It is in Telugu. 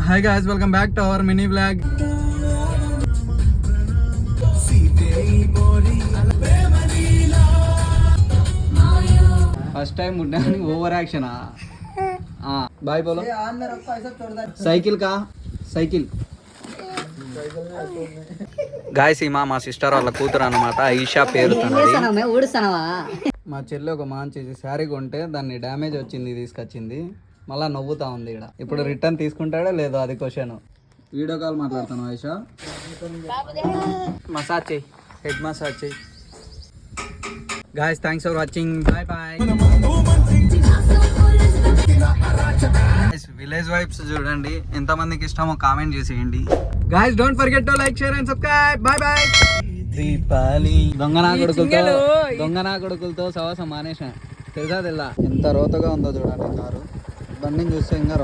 Hi guys, welcome back to our mini vlog. First time ముట్టాను, ఓవర్ యాక్షన్. బాయ్ బోలో. సైకిల్ కా సైకిల్. గాయస్, మా సిస్టర్ వాళ్ళ కూతురు అన్నమాట, ఈషా పేరు. మా చెల్లి ఒక మంచి శారీ కొంటే దాన్ని డ్యామేజ్ వచ్చింది, తీసుకొచ్చింది. మళ్ళా నవ్వుతా ఉంది ఇక్కడ. ఇప్పుడు రిటర్న్ తీసుకుంటాడో లేదో అది క్వశ్చన్. వీడియో కాల్ మాట్లాడుతాను ఐషా. మసాజ్ చెయ్యి, హెడ్ మసాజ్ చెయ్యి. Guys, thanks for watching. Bye bye. Village vibes చూడండి, ఎంతమందికి ఇష్టమో కామెంట్ చేసేయండి. Guys, don't forget to like, share and subscribe. Bye bye. Deepali దొంగనా కొడుకులతో సవాసం మానేసా, తెలుసా తెల్లా. ఎంత రోతగా ఉందో చూడండి కారు. బండిని చూస్తే ఇంకా